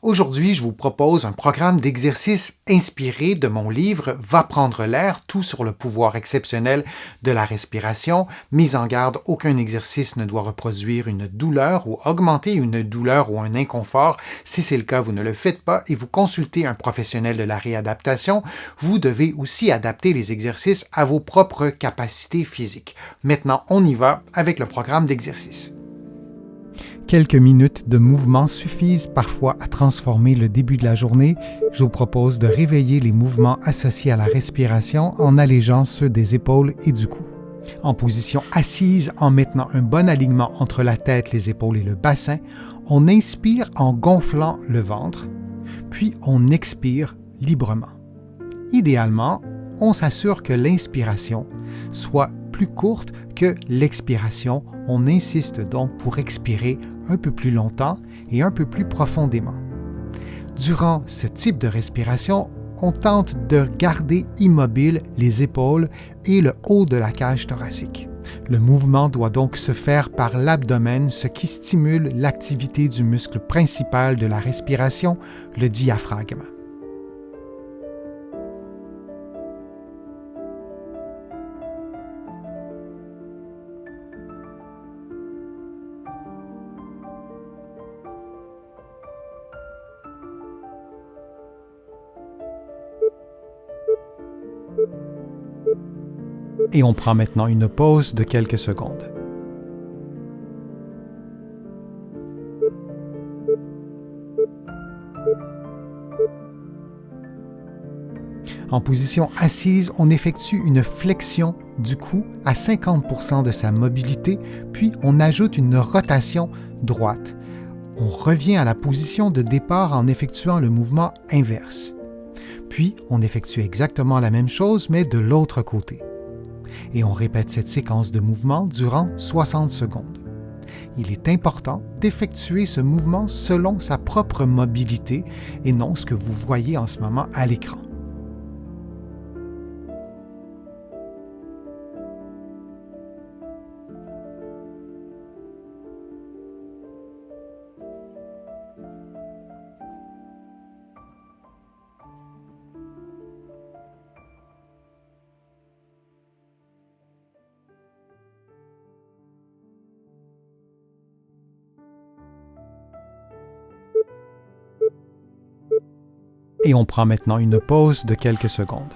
Aujourd'hui, je vous propose un programme d'exercices inspiré de mon livre Va prendre l'air, tout sur le pouvoir exceptionnel de la respiration. Mise en garde, aucun exercice ne doit reproduire une douleur ou augmenter une douleur ou un inconfort. Si c'est le cas, vous ne le faites pas et vous consultez un professionnel de la réadaptation. Vous devez aussi adapter les exercices à vos propres capacités physiques. Maintenant, on y va avec le programme d'exercice. Quelques minutes de mouvement suffisent parfois à transformer le début de la journée. Je vous propose de réveiller les mouvements associés à la respiration en allégeant ceux des épaules et du cou. En position assise, en maintenant un bon alignement entre la tête, les épaules et le bassin, on inspire en gonflant le ventre, puis on expire librement. Idéalement, on s'assure que l'inspiration soit plus courte que l'expiration. On insiste donc pour expirer un peu plus longtemps et un peu plus profondément. Durant ce type de respiration, on tente de garder immobiles les épaules et le haut de la cage thoracique. Le mouvement doit donc se faire par l'abdomen, ce qui stimule l'activité du muscle principal de la respiration, le diaphragme. Et on prend maintenant une pause de quelques secondes. En position assise, on effectue une flexion du cou à 50% de sa mobilité, puis on ajoute une rotation droite. On revient à la position de départ en effectuant le mouvement inverse. Puis, on effectue exactement la même chose, mais de l'autre côté. Et on répète cette séquence de mouvements durant 60 secondes. Il est important d'effectuer ce mouvement selon sa propre mobilité et non ce que vous voyez en ce moment à l'écran. Et on prend maintenant une pause de quelques secondes.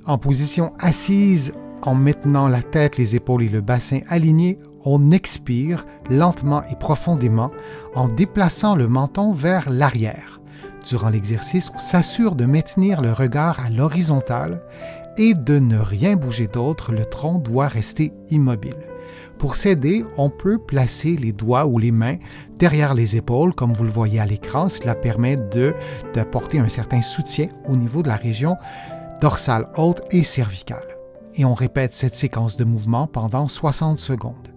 En position assise, en maintenant la tête, les épaules et le bassin alignés, on expire lentement et profondément en déplaçant le menton vers l'arrière. Durant l'exercice, on s'assure de maintenir le regard à l'horizontale et de ne rien bouger d'autre, le tronc doit rester immobile. Pour s'aider, on peut placer les doigts ou les mains derrière les épaules, comme vous le voyez à l'écran. Cela permet d'apporter un certain soutien au niveau de la région dorsale haute et cervicale. Et on répète cette séquence de mouvements pendant 60 secondes.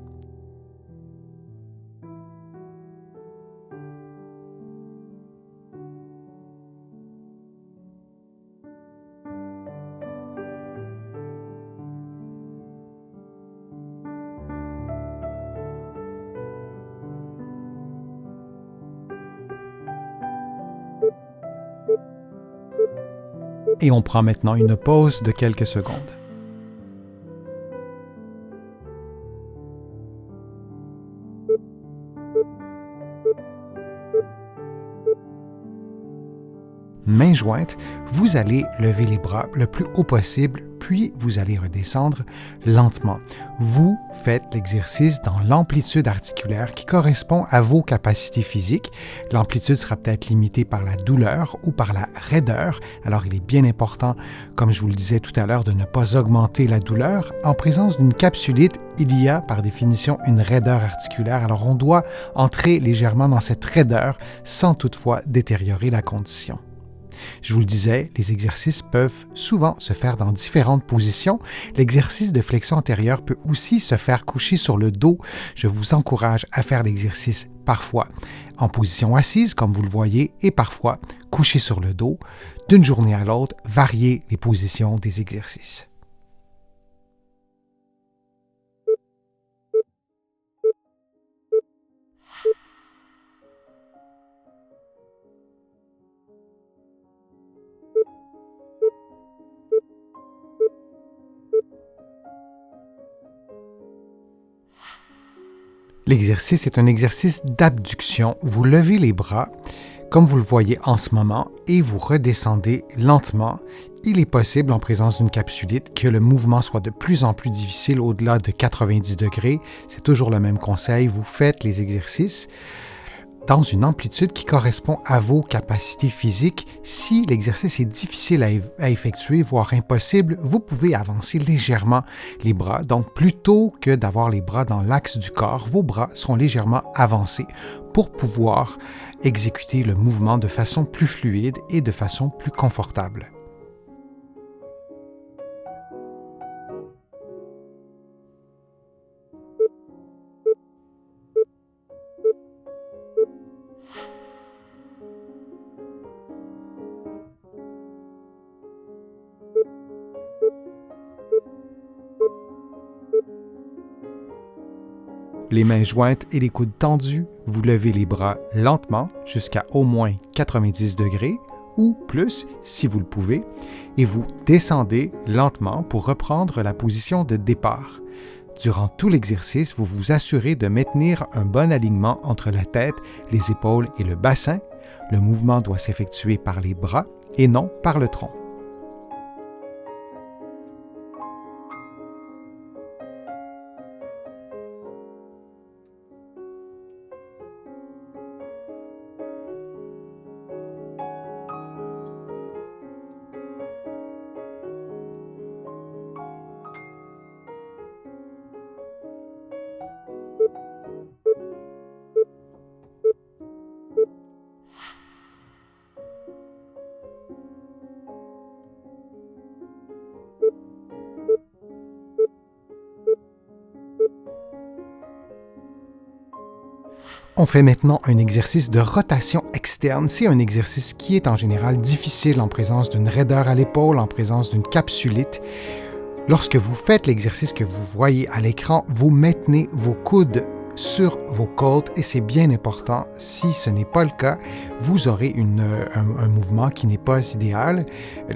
Et on prend maintenant une pause de quelques secondes. Main jointe, vous allez lever les bras le plus haut possible, puis vous allez redescendre lentement. Vous faites l'exercice dans l'amplitude articulaire qui correspond à vos capacités physiques. L'amplitude sera peut-être limitée par la douleur ou par la raideur. Alors, il est bien important, comme je vous le disais tout à l'heure, de ne pas augmenter la douleur. En présence d'une capsulite, il y a par définition une raideur articulaire. Alors, on doit entrer légèrement dans cette raideur sans toutefois détériorer la condition. Je vous le disais, les exercices peuvent souvent se faire dans différentes positions. L'exercice de flexion antérieure peut aussi se faire coucher sur le dos. Je vous encourage à faire l'exercice parfois en position assise, comme vous le voyez, et parfois couché sur le dos. D'une journée à l'autre, variez les positions des exercices. L'exercice est un exercice d'abduction. Vous levez les bras, comme vous le voyez en ce moment, et vous redescendez lentement. Il est possible, en présence d'une capsulite, que le mouvement soit de plus en plus difficile au-delà de 90 degrés. C'est toujours le même conseil. Vous faites les exercices dans une amplitude qui correspond à vos capacités physiques. Si l'exercice est difficile à effectuer, voire impossible, vous pouvez avancer légèrement les bras. Donc, plutôt que d'avoir les bras dans l'axe du corps, vos bras seront légèrement avancés pour pouvoir exécuter le mouvement de façon plus fluide et de façon plus confortable. Les mains jointes et les coudes tendus, vous levez les bras lentement jusqu'à au moins 90 degrés ou plus si vous le pouvez, et vous descendez lentement pour reprendre la position de départ. Durant tout l'exercice, vous vous assurez de maintenir un bon alignement entre la tête, les épaules et le bassin. Le mouvement doit s'effectuer par les bras et non par le tronc. On fait maintenant un exercice de rotation externe. C'est un exercice qui est en général difficile en présence d'une raideur à l'épaule, en présence d'une capsulite. Lorsque vous faites l'exercice que vous voyez à l'écran, vous maintenez vos coudes sur vos côtes et c'est bien important. Si ce n'est pas le cas, vous aurez un mouvement qui n'est pas idéal.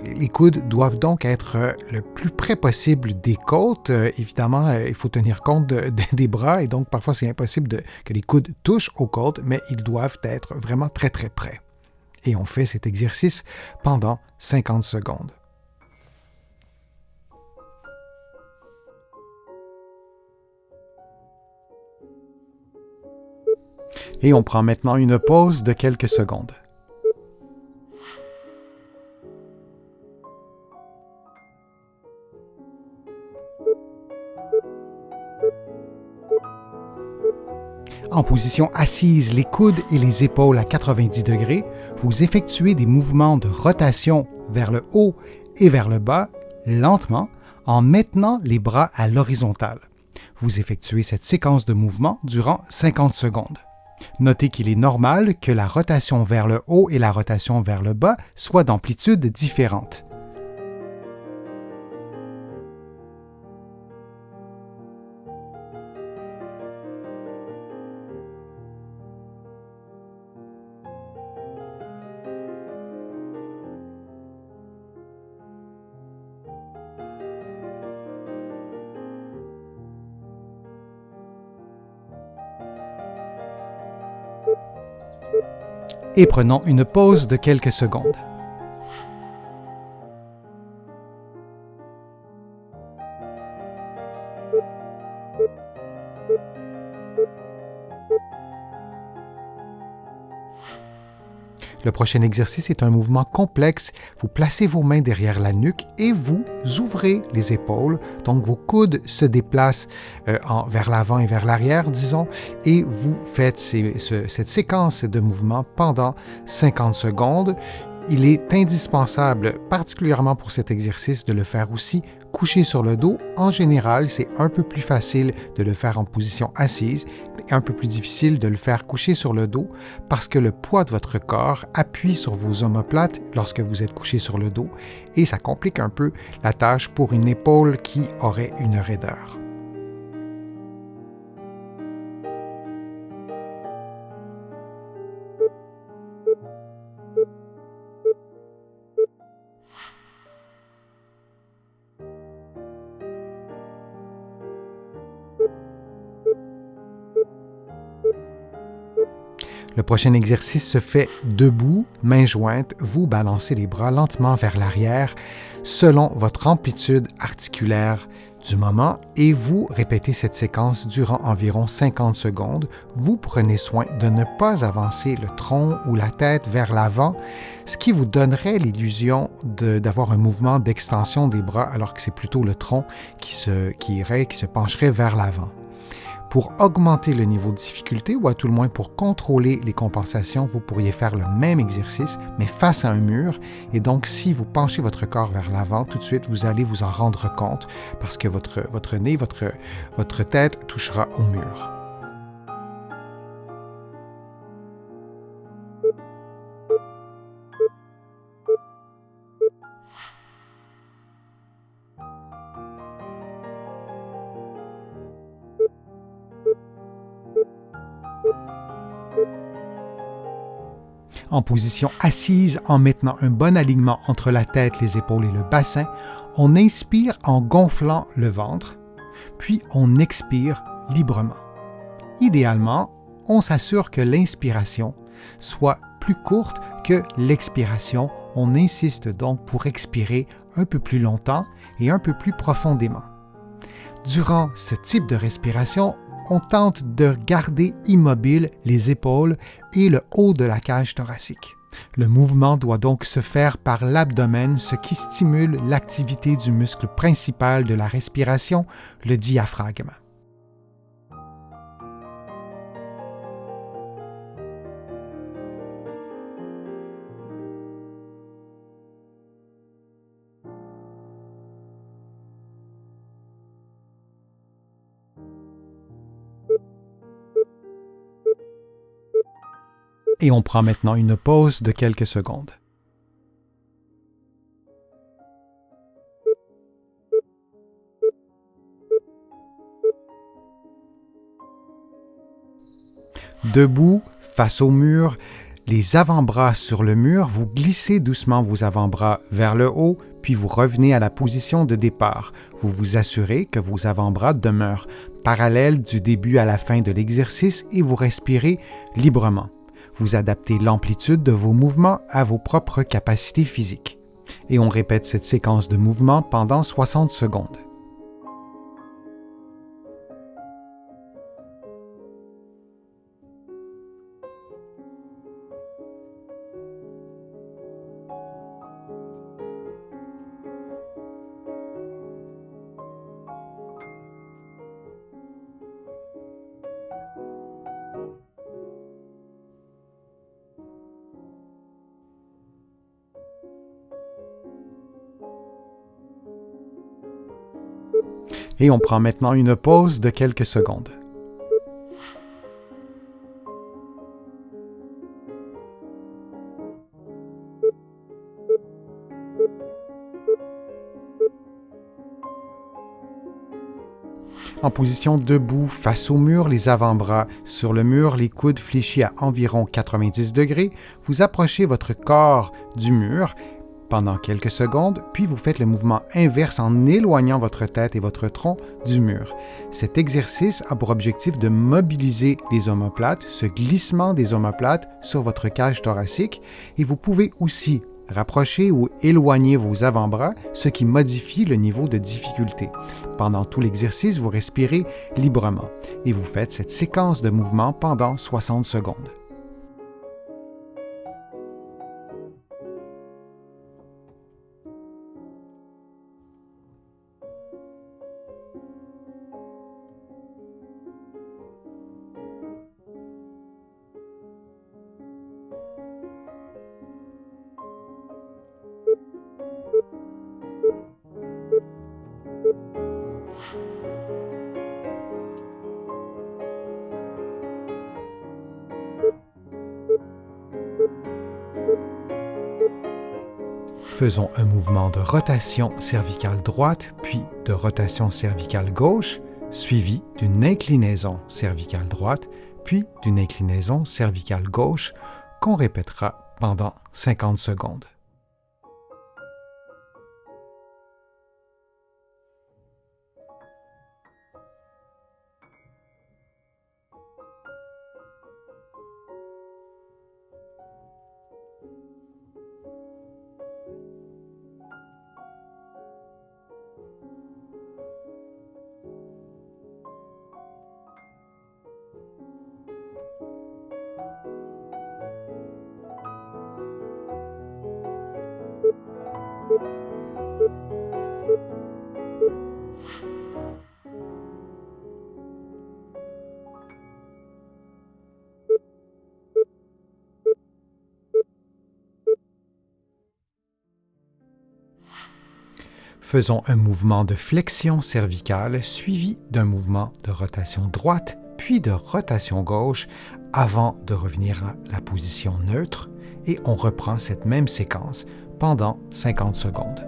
Les coudes doivent donc être le plus près possible des côtes. Évidemment, il faut tenir compte des bras et donc parfois c'est impossible que les coudes touchent aux côtes, mais ils doivent être vraiment très très près. Et on fait cet exercice pendant 50 secondes. Et on prend maintenant une pause de quelques secondes. En position assise, les coudes et les épaules à 90 degrés, vous effectuez des mouvements de rotation vers le haut et vers le bas, lentement, en maintenant les bras à l'horizontale. Vous effectuez cette séquence de mouvements durant 50 secondes. Notez qu'il est normal que la rotation vers le haut et la rotation vers le bas soient d'amplitudes différentes. Et prenons une pause de quelques secondes. Le prochain exercice est un mouvement complexe. Vous placez vos mains derrière la nuque et vous ouvrez les épaules. Donc vos coudes se déplacent vers l'avant et vers l'arrière, disons, et vous faites cette séquence de mouvements pendant 50 secondes. Il est indispensable, particulièrement pour cet exercice, de le faire aussi couché sur le dos. En général, c'est un peu plus facile de le faire en position assise, mais un peu plus difficile de le faire couché sur le dos parce que le poids de votre corps appuie sur vos omoplates lorsque vous êtes couché sur le dos et ça complique un peu la tâche pour une épaule qui aurait une raideur. Le prochain exercice se fait debout, mains jointes, vous balancez les bras lentement vers l'arrière selon votre amplitude articulaire du moment et vous répétez cette séquence durant environ 50 secondes. Vous prenez soin de ne pas avancer le tronc ou la tête vers l'avant, ce qui vous donnerait l'illusion d'avoir un mouvement d'extension des bras alors que c'est plutôt le tronc qui se pencherait vers l'avant. Pour augmenter le niveau de difficulté ou à tout le moins pour contrôler les compensations, vous pourriez faire le même exercice, mais face à un mur. Et donc, si vous penchez votre corps vers l'avant, tout de suite, vous allez vous en rendre compte parce que votre nez, votre tête touchera au mur. En position assise, en maintenant un bon alignement entre la tête, les épaules et le bassin, on inspire en gonflant le ventre, puis on expire librement. Idéalement, on s'assure que l'inspiration soit plus courte que l'expiration. On insiste donc pour expirer un peu plus longtemps et un peu plus profondément. Durant ce type de respiration, on tente de garder immobile les épaules et le haut de la cage thoracique. Le mouvement doit donc se faire par l'abdomen, ce qui stimule l'activité du muscle principal de la respiration, le diaphragme. Et on prend maintenant une pause de quelques secondes. Debout, face au mur, les avant-bras sur le mur, vous glissez doucement vos avant-bras vers le haut, puis vous revenez à la position de départ. Vous vous assurez que vos avant-bras demeurent parallèles du début à la fin de l'exercice et vous respirez librement. Vous adaptez l'amplitude de vos mouvements à vos propres capacités physiques. Et on répète cette séquence de mouvements pendant 60 secondes. Et on prend maintenant une pause de quelques secondes. En position debout, face au mur, les avant-bras sur le mur, les coudes fléchis à environ 90 degrés, vous approchez votre corps du mur pendant quelques secondes, puis vous faites le mouvement inverse en éloignant votre tête et votre tronc du mur. Cet exercice a pour objectif de mobiliser les omoplates, ce glissement des omoplates sur votre cage thoracique, et vous pouvez aussi rapprocher ou éloigner vos avant-bras, ce qui modifie le niveau de difficulté. Pendant tout l'exercice, vous respirez librement et vous faites cette séquence de mouvements pendant 60 secondes. Faisons un mouvement de rotation cervicale droite, puis de rotation cervicale gauche, suivi d'une inclinaison cervicale droite, puis d'une inclinaison cervicale gauche, qu'on répétera pendant 50 secondes. Faisons un mouvement de flexion cervicale suivi d'un mouvement de rotation droite, puis de rotation gauche avant de revenir à la position neutre et on reprend cette même séquence pendant 50 secondes.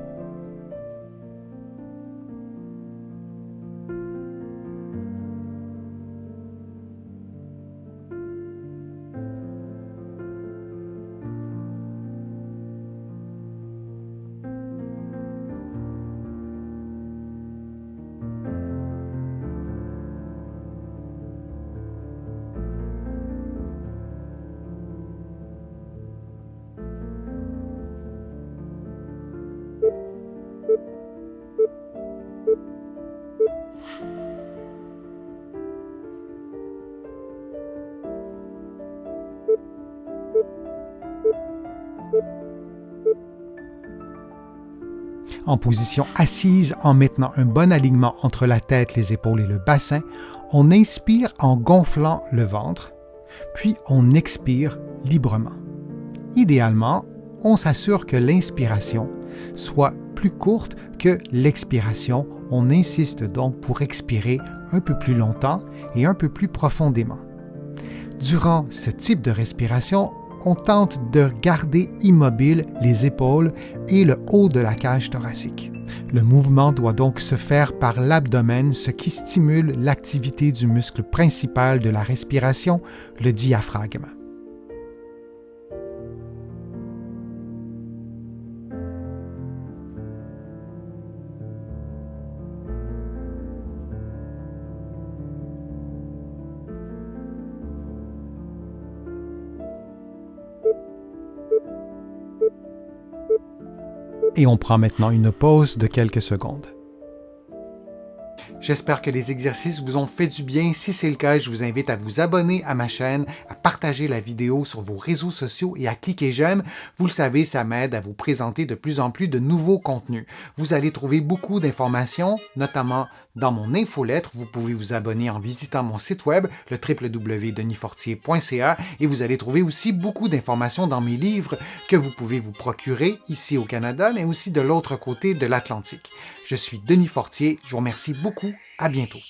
En position assise, en maintenant un bon alignement entre la tête, les épaules et le bassin, on inspire en gonflant le ventre, puis on expire librement. Idéalement, on s'assure que l'inspiration soit plus courte que l'expiration. On insiste donc pour expirer un peu plus longtemps et un peu plus profondément. Durant ce type de respiration, on tente de garder immobile les épaules et le haut de la cage thoracique. Le mouvement doit donc se faire par l'abdomen, ce qui stimule l'activité du muscle principal de la respiration, le diaphragme. Et on prend maintenant une pause de quelques secondes. J'espère que les exercices vous ont fait du bien. Si c'est le cas, je vous invite à vous abonner à ma chaîne, à partager la vidéo sur vos réseaux sociaux et à cliquer j'aime. Vous le savez, ça m'aide à vous présenter de plus en plus de nouveaux contenus. Vous allez trouver beaucoup d'informations, notamment dans mon infolettre. Vous pouvez vous abonner en visitant mon site web, le www.denisfortier.ca, et vous allez trouver aussi beaucoup d'informations dans mes livres que vous pouvez vous procurer ici au Canada, mais aussi de l'autre côté de l'Atlantique. Je suis Denis Fortier, je vous remercie beaucoup, à bientôt.